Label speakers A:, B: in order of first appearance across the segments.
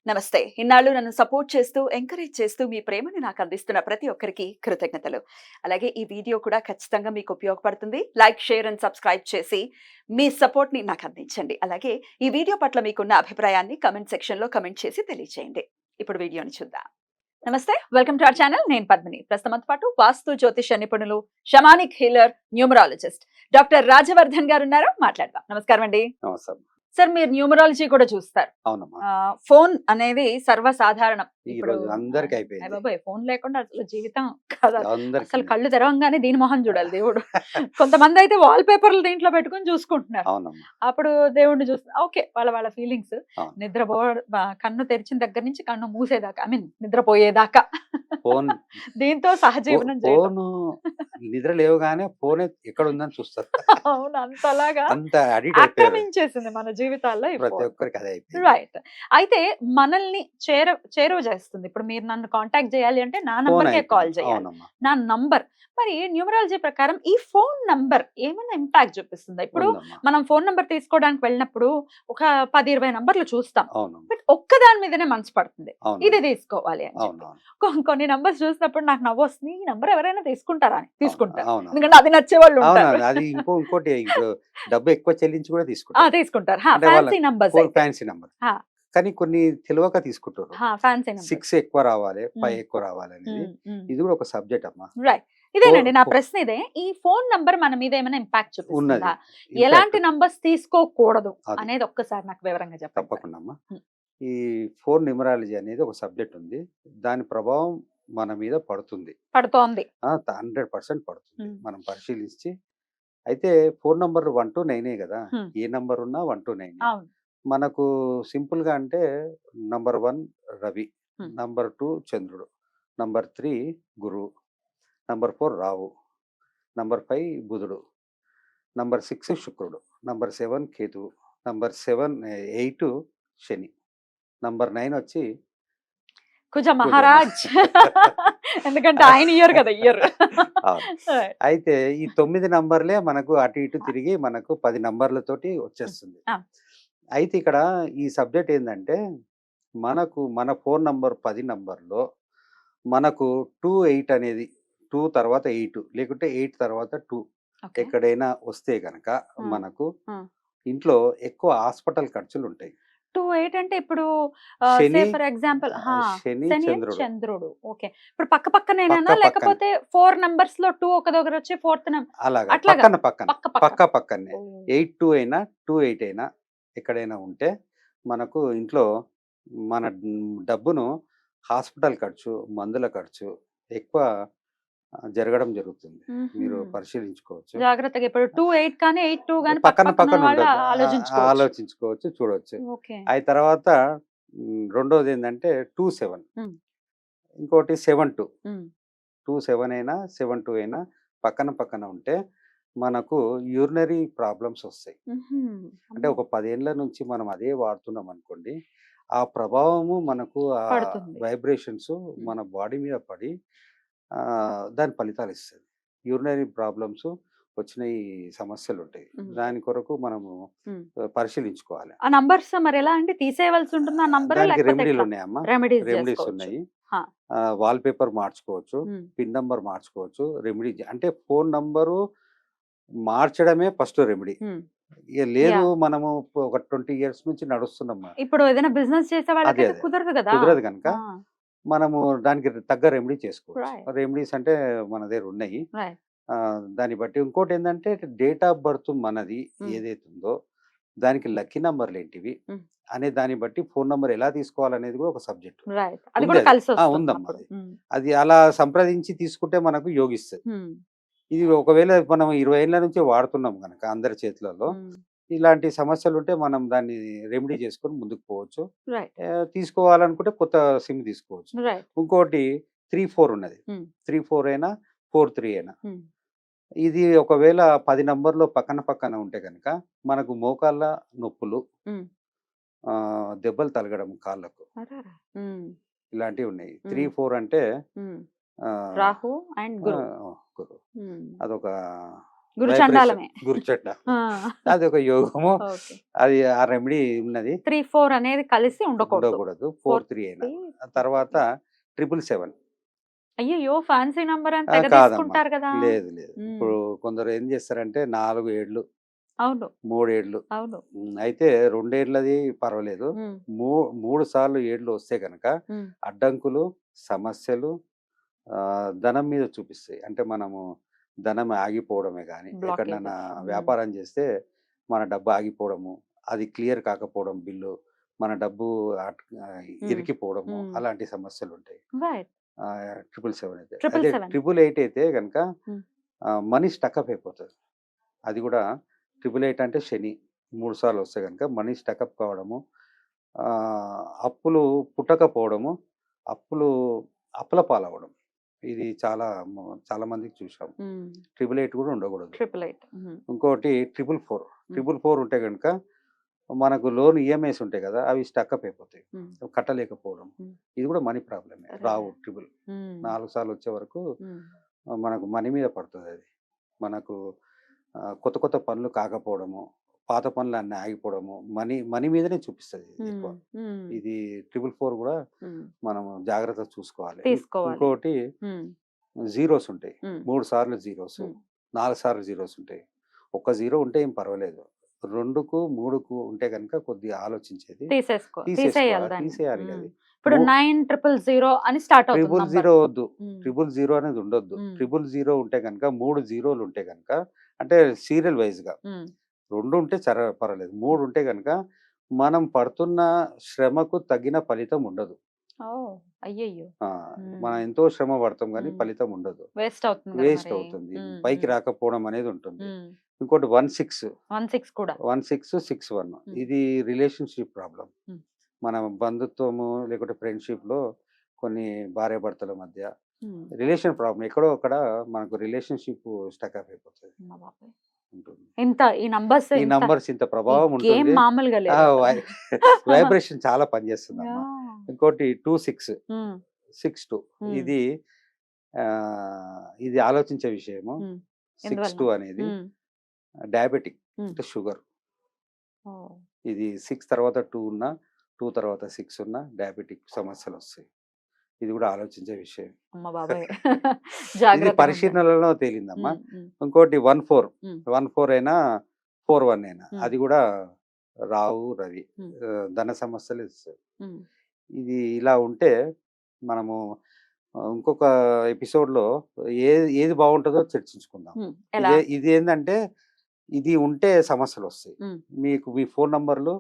A: నమస్తే. ఇన్నాళ్ళు నన్ను సపోర్ట్ చేస్తూ, ఎంకరేజ్ చేస్తూ మీ ప్రేమని నాకు అందిస్తున్న ప్రతి ఒక్కరికి కృతజ్ఞతలు. అలాగే ఈ వీడియో కూడా ఖచ్చితంగా మీకు ఉపయోగపడుతుంది. లైక్, షేర్ అండ్ సబ్స్క్రైబ్ చేసి మీ సపోర్ట్‌ని నాకు అందించండి. అలాగే ఈ వీడియో పట్ల మీకున్న అభిప్రాయాన్ని కామెంట్ సెక్షన్‌లో కామెంట్ చేసి తెలియజేయండి. ఇప్పుడు వీడియోని చూద్దాం. నమస్తే. Welcome to our channel. నేను పద్మిని. ప్రస్తుతంతో పాటు వాస్తు జ్యోతిష నిపుణులు, shamanic healer, numerologist doctor Rajavardhan గారు ఉన్నారు. మాట్లాడదాం. నమస్కారం అండి.
B: నమస్కారం.
A: సార్, మీరు న్యూమరాలజీ కూడా చూస్తారు.
B: అవునమ్మా.
A: ఫోన్ అనేది సర్వసాధారణం.
B: ఈ
A: ఇప్పుడు
B: రోజు అందరికి అయిపోయింది.
A: అయ్య బాబోయ్, ఫోన్ లేకుండా అసలు జీవితం కాదు.
B: అందరికి
A: అసలు కళ్ళు తెరవంగానే దీని మొహం చూడాలి దేవుడు. కొంతమంది అయితే వాల్ పేపర్లు దీంట్లో పెట్టుకుని చూసుకుంటున్నారు.
B: అవునమ్మా.
A: అప్పుడు దేవుడిని చూస్తే ఓకే, వాళ్ళ ఫీలింగ్స్.
B: అవును.
A: నిద్రపో కన్ను తెరిచిన దగ్గర నుంచి కన్ను మూసేదాకా, ఐ మీన్ నిద్రపోయేదాకా
B: ఫోన్
A: దీంతో సహజీవనం చేయడం.
B: ఫోన్ నిద్ర లేవగానే ఫోన్ ఎక్కడ ఉందని చూస్తారు.
A: అవును, అంతలాగా
B: అంత అడిక్ట్ అయిపోయారు.
A: ఆక్రమించేసింది మన జీవితాల్లో ఈ
B: ప్రతి
A: ఫోన్.
B: ఒక్కరికి అదే అయిపోయింది.
A: రైట్. అయితే మనల్ని చేరువ చేస్తుంది. ఇప్పుడు మీరు నన్ను కాంటాక్ట్ చేయాలి అంటే నా
B: ఫోన్
A: నంబర్కే కాల్
B: అయిపోయింది.
A: చేయాలి.
B: అవునమ్మా.
A: నా నంబర్. మరి న్యూమరాలజీ ప్రకారం ఈ ఫోన్ నంబర్ ఏమైనా ఇంపాక్ట్ చూపిస్తుందా? ఇప్పుడు
B: ఉందమ్మా.
A: మనం ఫోన్ నంబర్ తీసుకోవడానికి వెళ్ళినప్పుడు ఒక 10-20 నంబర్లు చూస్తాం.
B: అవునమ్మా.
A: బట్ ఒక్కదాని మీదనే మనసు పడుతుంది,
B: అవును.
A: ఇది తీసుకోవాలి అని చెప్పి.
B: అవునవును.
A: కొన్ని నంబర్స్ చూసినప్పుడు నాకు నవ్వు వస్తుంది, ఈ నంబర్ ఎవరైనా తీసుకుంటారా అని. తీసుకుంటారు.
B: అవును.
A: ఎందుకంటే అది నచ్చే వాళ్ళు ఉంటారు.
B: అవునవును. అది ఇంకోటి ఇప్పుడు డబ్బు ఎక్కువ చెల్లించి కూడా తీసుకుంటారు.
A: తీసుకుంటారు.
B: అంటే వాళ్ళ
A: ఫ్యాన్సీ నంబర్స్
B: ఫ్యాన్సీ నంబర్. కానీ కొన్ని తెలియక తీసుకుంటారు.
A: Fancy number.
B: 6 ఎక్కువ రావాలి, 5 ఎక్కువ రావాలి అనేది. ఇది కూడా ఒక సబ్జెక్ట్ అమ్మా.
A: రైట్. ఇదేనండి నా ప్రశ్న. ఇదే, ఈ ఫోన్ నంబర్ మన మీద ఏమైనా ఇంపాక్ట్
B: ఉన్నది.
A: చూపిస్తుందా? ఎలాంటి నంబర్స్ తీసుకోకూడదు
B: అది.
A: అనేది ఒక్కసారి నాకు వివరంగా చెప్పండి.
B: తప్పకుండా అమ్మా. ఈ ఫోన్ న్యూమరాలజీ అనేది ఒక సబ్జెక్ట్ ఉంది. దాని ప్రభావం మన మీద పడుతుంది.
A: పడుతోంది.
B: 100% పడుతుంది.
A: Hmm.
B: మనం పరిశీలించి అయితే ఫోన్ నంబర్ 1 to 9 కదా. ఏ నంబర్ ఉన్నా 1 to 9.
A: అవును.
B: మనకు సింపుల్ గా అంటే నంబర్ 1 రవి,
A: Hmm.
B: నంబర్ 2 చంద్రుడు, నంబర్ 3 గురువు, నంబర్ 4 రావు, నంబర్ 5 బుధుడు, నంబర్ 6 శుక్రుడు, నంబర్ 7 కేతువు, నంబర్ 8 శని, నంబర్ 9 వచ్చి
A: కుజ మహారాజ్. ఎందుకంటే ఆయన ఇయ్యరు కదా, ఇయ్యరు.
B: అవును. అయితే ఈ 9 నంబర్లే మనకు అటు ఇటు తిరిగి మనకు 10 నంబర్లతోటి వచ్చేస్తుంది. అయితే ఇక్కడ ఈ సబ్జెక్ట్ ఏంటంటే మన ఫోన్ నంబర్ 10 నంబర్లో మనకు 2-8 అనేది 2 తర్వాత 8 లేకుంటే 8 తర్వాత 2 ఎక్కడైనా వస్తే గనక మనకు ఇంట్లో ఎక్కువ హాస్పిటల్ ఖర్చులు ఉంటాయి.
A: 2-8 అంటే ఇప్పుడు
B: శని,
A: ఫర్ ఎగ్జాంపుల్
B: శని,
A: చంద్రుడు. ఓకే. ఇప్పుడు పక్కనేనా లేకపోతే 4 నంబర్స్ లో 2 ఒక దగ్గర వచ్చి 4th నంబర్
B: అలాగా
A: అట్లాగా
B: పక్కనే 8-2 అయినా 2-8 అయినా ఎక్కడైనా ఉంటే మనకు ఇంట్లో మన డబ్బును హాస్పిటల్ ఖర్చు, మందుల ఖర్చు ఎక్కువ జరగడం జరుగుతుంది. మీరు పరిశీలించుకోవచ్చు.
A: జాగ్రత్తగా. ఇప్పుడు 2-8 కానీ 8-2 కానీ
B: పక్కన
A: వాళ్ళు
B: ఉంటుంది. ఆలోచించుకోవచ్చు, చూడవచ్చు. ఆ తర్వాత రెండోది ఏంటంటే 2-7, ఇంకోటి 7-2. 2-7 అయినా 7-2 అయినా పక్కన ఉంటే మనకు యూరినరీ ప్రాబ్లమ్స్ వస్తాయి. అంటే ఒక 10 ఏళ్ల నుంచి మనం అదే వాడుతున్నాం అనుకోండి, ఆ ప్రభావము మనకు ఆ వైబ్రేషన్స్ మన బాడీ మీద పడి దాని ఫలితాలు ఇస్తుంది. యూరినరీ ప్రాబ్లమ్స్ వచ్చిన ఈ సమస్యలు ఉంటాయి. దాని కొరకు మనము పరిశీలించుకోవాలి.
A: ఆ నంబర్స్ మరి ఎలా అంటే తీసేయవలసి ఉంటుందా? ఆ నంబర్
B: రెమెడీలు ఉన్నాయమ్మా. రెమెడీస్ ఉన్నాయి. వాల్ పేపర్ మార్చుకోవచ్చు, పిన్ నంబర్ మార్చుకోవచ్చు. రెమెడీ అంటే ఫోన్ నంబరు మార్చడమే ఫస్ట్ రెమెడీ. లేదు మనము ఒక 20 years నుంచి నడుస్తున్నాం.
A: ఇప్పుడు ఏదైనా బిజినెస్ చేసే వాళ్ళకి కుదరదు కదా.
B: కుదరదు కనుక మనము దానికి తగ్గ రెమెడీ చేసుకోవచ్చు. రెమెడీస్ అంటే మన దగ్గర ఉన్నాయి. దాన్ని బట్టి ఇంకోటి ఏంటంటే డేట్ ఆఫ్ బర్త్ మనది ఏదైతే ఉందో దానికి లక్కీ నంబర్లు ఏంటివి అనే దాన్ని బట్టి ఫోన్ నంబర్ ఎలా తీసుకోవాలనేది కూడా ఒక సబ్జెక్ట్ ఉందమ్మా. అది అలా సంప్రదించి తీసుకుంటే మనకు యోగిస్తుంది. ఇది ఒకవేళ మనం 20 ఏళ్ల నుంచి వాడుతున్నాం కనుక అందరి చేతులలో ఇలాంటి సమస్యలు ఉంటే మనం దాన్ని రెమెడీ చేసుకొని ముందుకు పోవచ్చు. తీసుకోవాలనుకుంటే కొత్త సిమ్ తీసుకోవచ్చు. ఇంకోటి 3-4 ఉన్నది. 3-4 అయినా 4-3 అయినా. ఇది ఒకవేళ 10 నంబర్లో పక్కన ఉంటే కనుక మనకు మోకాళ్ళ నొప్పులు, దెబ్బలు తలగడం కాళ్ళకు, ఇలాంటివి ఉన్నాయి. 3-4 అంటే
A: రాహు అండ్ గురు.
B: అదొక
A: గురు
B: vibration,
A: చండాలమే.
B: గురుచండ. అది ఒక యోగము.
A: ఓకే.
B: అది ఆ రెమెడీ ఉన్నది.
A: 3, 4 అనేది కలిసి ఉండకూడదు.
B: ఉండకూడదు. 4, 3 అయినా. ఆ తర్వాత 777.
A: అయ్యయ్యో! ఫ్యాన్సీ నంబర్ అని
B: ఆ!
A: తెగ
B: కాదమ్మా.
A: తీసుకుంటారు కదా!
B: లేదు లేదు.
A: హ్మ్.
B: ఇప్పుడు కొందరు ఏం చేస్తారంటే 4 ఏళ్ళు,
A: అవును.
B: 3 ఏళ్ళు.
A: అవును.
B: అయితే 2 ఏళ్ళది పర్వాలేదు.
A: హ్మ్.
B: 3 సార్లు ఏళ్ళు వస్తే గనక
A: హ్మ్.
B: అడ్డంకులు, సమస్యలు ధనం మీద చూపిస్తాయి. అంటే మనము ధనం ఆగిపోవడమే గానీ, ఎక్కడైనా
A: బ్లాకేజెస్.
B: వ్యాపారం చేస్తే మన డబ్బు ఆగిపోవడము, అది క్లియర్ కాకపోవడం బిల్లు, మన డబ్బు ఇరికిపోవడము,
A: హ్మ్.
B: అలాంటి సమస్యలుంటాయి.
A: రైట్.
B: 777 అయితే. అదే
A: 777.
B: 888 అయితే గనక
A: హ్మ్.
B: మనీ స్టకప్ అయిపోతది. అది కూడా 888 అంటే శని. 3 సార్లు వస్తే గనక మనీ స్టకప్ కావడము, అప్పులు పుట్టకపోవడము, అప్పులు అప్పుల పాలవ్వడం. ఇది చాలా మందికి చూసాం.
A: హ్మ్.
B: 888 కూడా ఉండకూడదు.
A: 888. హ్మ్.
B: ఇంకోటి 444. 444 ఉంటే గనక మనకు లోన్ ఈఎంఐస్ ఉంటాయి కదా! అవి స్టకప్ అయిపోతాయి.
A: హ్మ్.
B: కట్టలేకపోవడం.
A: హ్మ్.
B: ఇది కూడా మనీ ప్రాబ్లమే. రావు ట్రిబుల్.
A: హ్మ్.
B: 4 సార్లు వచ్చే వరకు
A: హ్మ్.
B: మనకు మనీ మీద పడతదది. మనకు కొత్త కొత్త పనులు కాకపోవడము, పాత పనులన్నీ ఆగిపోవడము, మనీ మీదనే చూపిస్తది ఎక్కువ.
A: హ్మ్. హ్మ్.
B: ఇది 444 కూడా
A: హ్మ్.
B: మనం జాగ్రత్తగా చూసుకోవాలి.
A: తీసుకోవాలి.
B: ఇంకోటి
A: హ్మ్.
B: జీరోస్ ఉంటాయి.
A: హ్మ్.
B: 3 సార్లు జీరోస్,
A: హ్మ్.
B: 4 సార్లు జీరోస్ ఉంటాయి. ఒక్క జీరో ఉంటే ఏం పర్వాలేదు. 2కు, 3కు ఉంటే గనుక కొద్దిగా ఆలోచించేది.
A: తీసేయాలి
B: తీసేయాలి
A: దాన్ని.
B: అది.
A: హ్మ్. ఇప్పుడు
B: మూ
A: 9000 అని స్టార్ట్ అవుతుంది నంబర్.
B: 000 వద్దు.
A: హ్మ్.
B: 000 అనేది ఉండొద్దు.
A: హ్మ్.
B: 000 ఉంటే గనక 3 జీరోలు ఉంటే గనక అంటే సీరియల్ వైస్‌గా
A: హ్మ్.
B: 2 ఉంటే పర్వాలేదు. 3 ఉంటే గనక మనం పడుతున్న శ్రమకు తగిన ఫలితం ఉండదు.
A: ఓహ్! అయ్యయ్యో!
B: ఆ!
A: హ్మ్.
B: మనం ఎంతో శ్రమ పడతాం గానీ
A: హ్మ్.
B: ఫలితం ఉండదు.
A: వేస్ట్ అవుతుంది కదా
B: వేస్ట్
A: మరి.
B: అవుతుంది.
A: హ్మ్.
B: పైకి
A: హ్మ్.
B: రాకపోవడం అనేది ఉంటుంది.
A: హ్మ్.
B: ఇంకోటి 16,
A: 16 కూడా.
B: 61
A: హ్మ్.
B: ఇది రిలేషన్‌షిప్ ప్రాబ్లమ్.
A: హ్మ్.
B: మన బంధుత్వము లేకుంటే ఫ్రెండ్‌షిప్‌లో కొన్ని భార్యాభర్తల మధ్య
A: హ్మ్.
B: రిలేషన్ ప్రాబ్లమ్ ఎక్కడో అక్కడ మనకు రిలేషన్‌షిప్ స్టకప్ అయిపోతది.
A: అమ్మ బాబోయ్!
B: ఉంటుంది.
A: ఈ నంబర్స్
B: ఈ నంబర్స్ ఇంత
A: ఈ
B: ప్రభావం
A: గేమ్
B: ఉంటుంది.
A: మామూలుగా
B: ఆ!
A: లేదు
B: వై
A: అసల.
B: వైబ్రేషన్ చాలా పనిచేస్తుందమ్మా.
A: యాహ్!
B: ఇంకోటి 26,
A: హ్మ్.
B: 62
A: హ్మ్.
B: ఇది ఆలోచించే విషయము.
A: హ్మ్. ఎందువలన?
B: 62 అనేది
A: హ్మ్.
B: డయాబెటిక్
A: హ్మ్.
B: అంటే షుగర్.
A: ఓహ్!
B: ఇది 6 తర్వాత 2 ఉన్నా, 2 తర్వాత 6 ఉన్నా డయాబెటిక్ సమస్యలొస్తాయి. ఇది కూడా ఆలోచించే విషయం.
A: అమ్మ బాబోయ్!
B: ఇది
A: జాగ్రత్తగుండాలి.
B: పరిశీలనలో తేలిందమ్మా.
A: హ్మ్. హ్మ్.
B: ఇంకోటి 14,
A: హ్మ్.
B: 14 అయినా, 41 అయినా
A: హ్మ్.
B: అది కూడా రావు, రవి
A: హ్మ్.
B: ధన సమస్యలు ఇస్తాయి.
A: హ్మ్.
B: ఇది ఇలా ఉంటే మనము ఇంకొక ఎపిసోడ్‌లో ఏది బావుంటదో చర్చించుకుందాం.
A: హ్మ్. ఎలా?
B: ఇదేందంటే ఇది ఉంటే సమస్యలొస్తాయి.
A: హ్మ్.
B: మీకు మీ ఫోను నంబర్‌లు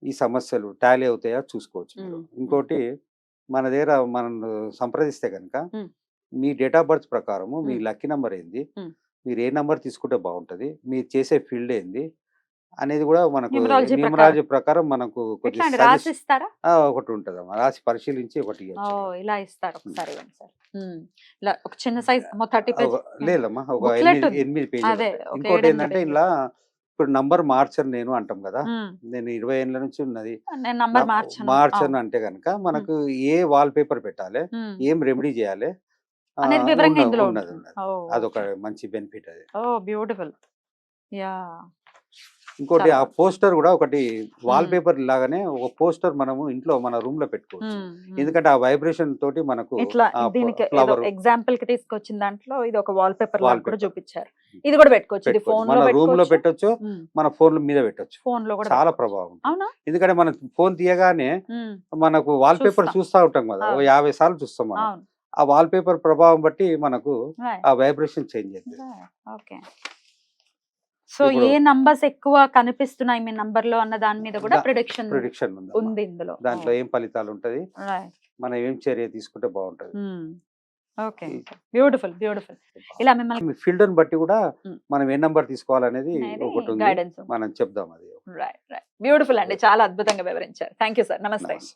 B: ఈ సమస్యలు టాలీ అవుతాయా చూసుకోవచ్చు మీరు.
A: హ్మ్. హ్మ్.
B: ఇంకోటి మన దగ్గర మనల్ని సంప్రదిస్తే గనక
A: హ్మ్.
B: మీ డేట్ ఆఫ్ బర్త్ ప్రకారము మీ
A: హ్మ్.
B: లక్కీ నంబర్ ఏంది?
A: హ్మ్.
B: మీరు ఏ నంబర్ తీసుకుంటే బావుంటది? మీరు చేసే ఫీల్డ్ ఏంది? అనేది గూడా మనకు
A: న్యూమరాలజీ ప్రకారం.
B: న్యూమరాలజీ ప్రకారం మనకు
A: ఎట్లా
B: కొద్దిగా
A: అండి రాసిస్తారా?
B: ఒకటుంటదమ్మా. రాసి పరిశీలించి ఒకటి ఇయ్యొచ్చట్లా.
A: ఓహ్! ఇలా ఇస్తారు.
B: హ్మ్.
A: ఒకసారి ఇవ్వండి సార్. హ్మ్. ఇలా ఒక చిన్న సైజ్ 30
B: ఒక
A: పేజెస్. హ్మ్.
B: లేదమ్మా. ఒక
A: బుక్లెట్
B: 8,
A: ఉంది.
B: 8
A: అదే
B: పేజీలుంటాయి.
A: ఒక 7, 8
B: ఇంకోటేందంటే
A: పేజీలు.
B: ఇందులో ఇప్పుడు నంబర్ మార్చను నేను అంటాం గదా!
A: హ్మ్.
B: నేను 20 ఏండ్ల నుంచి ఉన్నది.
A: నేను
B: న
A: నంబర్ మార్చను.
B: మార్చను
A: అవును.
B: అంటే గనక
A: హ్మ్.
B: మనకు ఏ వాల్ పేపర్ పెట్టాలే?
A: హ్మ్.
B: ఏం రెమెడీ జేయాలే?
A: అనేది వివరంగా ఇందులో
B: ఉన్నది.
A: ఉంటుంది.
B: ఉన్నది.
A: ఓహ్!
B: అదొక
A: ఓకే.
B: మంచి బెనిఫిట్ అది.
A: ఓహ్! బ్యూటిఫుల్. యాహ్!
B: ఇంకోటి
A: చాలా
B: ఆ
A: బాగుంది.
B: పోస్టర్ గూడా ఒకటి వాల్
A: హ్మ్.
B: పేపర్ లాగానే ఒక పోస్టర్ మనము ఇంట్లో మన రూమ్‌లో పెట్టుకోవచ్చు.
A: హ్మ్. హ్మ్.
B: ఎందుకంటే ఆ వైబ్రేషన్ తోటి మనకు
A: ఇట్లా
B: ఫ
A: దీనికి ఏదో
B: ఫ్లవరు
A: ఎగ్జాంపుల్‌కి తీసుకొచ్చిన దాంట్లో ఇది ఒక వాల్ పేపర్ లాగా
B: వాల్
A: కూడా
B: పేపర్
A: చూపిచ్చారు. ఇది కూడా పెట్టుకోవచ్చు. ఇది
B: పెట్టుకోవచ్చు.
A: ఫోన్‌లో
B: మన రూమ్‌లో
A: పెట్టుకోవచ్చు.
B: పెట్టొచ్చు.
A: హ్మ్.
B: మన ఫోన్‌ల మీద పెట్టొచ్చు.
A: ఫోన్‌లో కూడా
B: చాలా
A: పెట్టుకోవచ్చు.
B: ప్రభావం ఉంటుంది.
A: అవునా?
B: ఎందుకంటే మనం ఫోన్ తీయగానే
A: హ్మ్.
B: మనకు వాల్ పేపర్
A: చూస్తాం.
B: చూస్తా ఉంటాం గదా! ఓ
A: అవును.
B: 50 సార్లు చూస్తాం మనం.
A: అవును.
B: ఆ వాల్ పేపర్ ప్రభావం బట్టి మనకు
A: రైట్.
B: ఆ వైబ్రేషన్ చేంజ్ అయితది.
A: రైట్. ఓకే. సో,
B: ఇప్పుడు
A: ఏ నంబర్స్ ఎక్కువ కనిపిస్తున్నాయి మీ నంబర్‌లో అన్న దాని మీద కూడా ప్రిడిక్షన్
B: ప్రిడిక్షన్ ఉందమ్మా.
A: ఉంది ఇందులో.
B: దాంట్లో
A: ఓహ్!
B: ఏం ఫలితాలుంటది?
A: రైట్.
B: మనం ఏం చర్య తీసుకుంటే బావుంటది?
A: హ్మ్. ఓకే.
B: ఈ
A: ఓకే. బ్యూటిఫుల్. బ్యూటిఫుల్. ఇలా మిమ్మల్ని
B: మీ ఫీల్డ్‌ని బట్టి గూడా
A: హ్మ్.
B: మనం ఏ నంబర్ తీసుకోవాలనేది
A: అనేది
B: ఒకటుంది.
A: గైడెన్స్ ఉంటుంది.
B: మనం చెప్దాం అది.
A: రైట్. రైట్. బ్యూటిఫుల్ అండి. చాలా అద్భుతంగా వివరించారు. Thank you sir. నమస్తే.
B: నమస్తే.